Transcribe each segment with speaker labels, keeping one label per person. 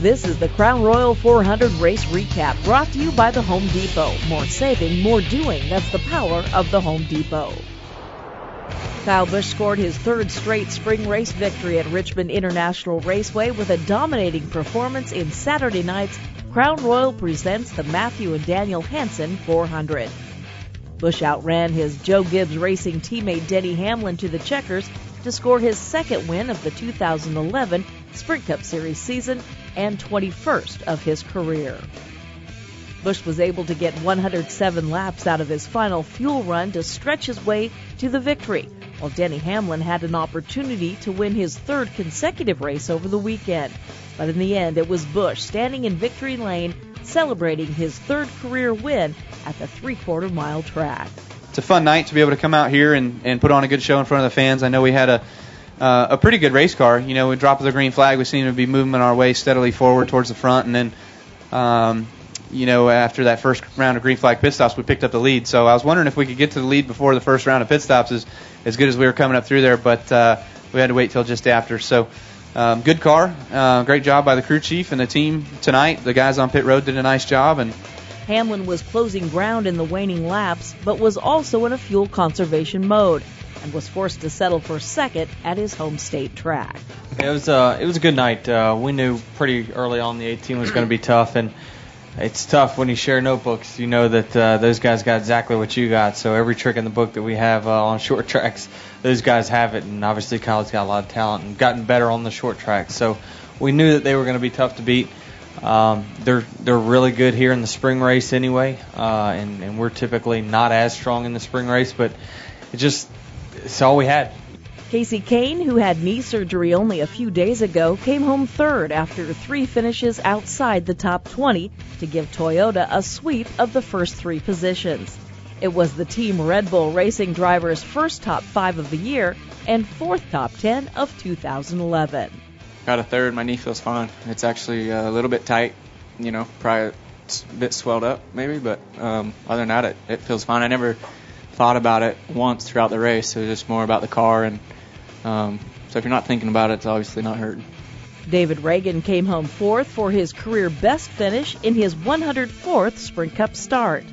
Speaker 1: This is the Crown Royal 400 race recap brought to you by the Home Depot. More saving, more doing. That's the power of the Home Depot. Kyle Busch scored his third straight spring race victory at Richmond International Raceway with a dominating performance in Saturday night's Crown Royal presents the Matthew and Daniel Hansen 400. Busch outran his Joe Gibbs Racing teammate Denny Hamlin to the checkers to score his second win of the 2011 Sprint Cup Series season and 21st of his career. Busch was able to get 107 laps out of his final fuel run to stretch his way to the victory, while Denny Hamlin had an opportunity to win his third consecutive race over the weekend. But in the end, it was Busch standing in victory lane, celebrating his third career win at the three-quarter-mile track.
Speaker 2: It's a fun night to be able to come out here and put on a good show in front of the fans. I know we had a pretty good race car. You know, we dropped the green flag. We seemed to be moving our way steadily forward towards the front, and then after that first round of green flag pit stops, we picked up the lead. So I was wondering if we could get to the lead before the first round of pit stops as good as we were coming up through there, but we had to wait till just after. So good car, great job by the crew chief and the team tonight. The guys on pit road did a nice job. And
Speaker 1: Hamlin was closing ground in the waning laps, but was also in a fuel conservation mode and was forced to settle for second at his home state track.
Speaker 3: It was a good night. We knew pretty early on the 18 was going to be tough, and it's tough when you share notebooks. You know that those guys got exactly what you got. So every trick in the book that we have on short tracks, those guys have it. And obviously Kyle's got a lot of talent and gotten better on the short tracks. So we knew that they were going to be tough to beat. They're really good here in the spring race anyway, and we're typically not as strong in the spring race, but it's all we had.
Speaker 1: Casey Kane, who had knee surgery only a few days ago, came home third after three finishes outside the top 20 to give Toyota a sweep of the first three positions. It was the Team Red Bull Racing driver's first top 5 of the year and fourth top 10 of 2011.
Speaker 4: Got a third. My knee feels fine. It's actually a little bit tight, probably a bit swelled up maybe, but other than that, it feels fine. I never thought about it once throughout the race. It was just more about the car, and so if you're not thinking about it, it's obviously not hurting.
Speaker 1: David Reagan came home fourth for his career best finish in his 104th Sprint Cup start.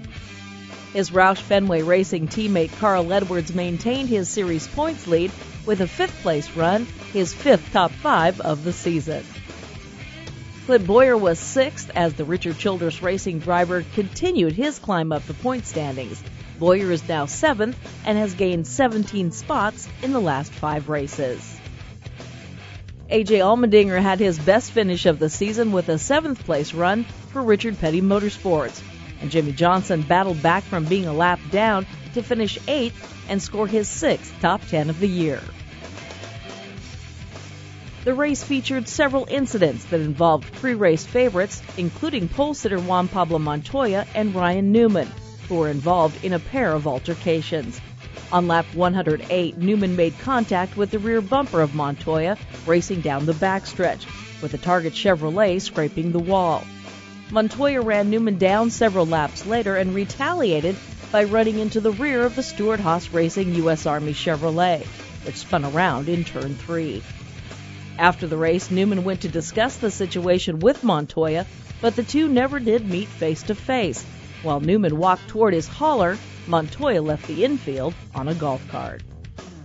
Speaker 1: His Roush Fenway Racing teammate Carl Edwards maintained his series points lead with a fifth-place run, his fifth top 5 of the season. Clint Bowyer was sixth as the Richard Childress Racing driver continued his climb up the point standings. Bowyer is now 7th and has gained 17 spots in the last 5 races. A.J. Allmendinger had his best finish of the season with a 7th-place run for Richard Petty Motorsports. And Jimmy Johnson battled back from being a lap down to finish 8th and score his 6th top 10 of the year. The race featured several incidents that involved pre-race favorites, including pole sitter Juan Pablo Montoya and Ryan Newman, who were involved in a pair of altercations. On lap 108, Newman made contact with the rear bumper of Montoya, racing down the backstretch, with the Target Chevrolet scraping the wall. Montoya ran Newman down several laps later and retaliated by running into the rear of the Stewart-Haas Racing U.S. Army Chevrolet, which spun around in turn 3. After the race, Newman went to discuss the situation with Montoya, but the two never did meet face-to-face. While Newman walked toward his hauler, Montoya left the infield on a golf cart.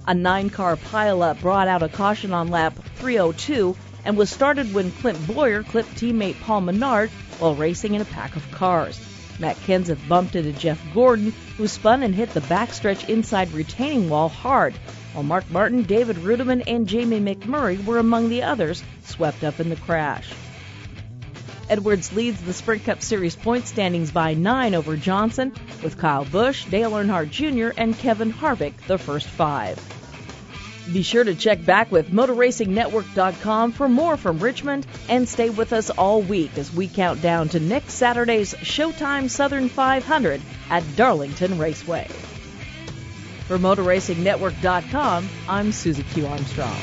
Speaker 1: A 9-car pileup brought out a caution on lap 302 and was started when Clint Bowyer clipped teammate Paul Menard while racing in a pack of cars. Matt Kenseth bumped into Jeff Gordon, who spun and hit the backstretch inside retaining wall hard, while Mark Martin, David Rudiman, and Jamie McMurray were among the others swept up in the crash. Edwards leads the Sprint Cup Series point standings by 9 over Johnson, with Kyle Busch, Dale Earnhardt Jr., and Kevin Harvick the first 5. Be sure to check back with MotorRacingNetwork.com for more from Richmond, and stay with us all week as we count down to next Saturday's Showtime Southern 500 at Darlington Raceway. For MotorRacingNetwork.com, I'm Susie Q. Armstrong.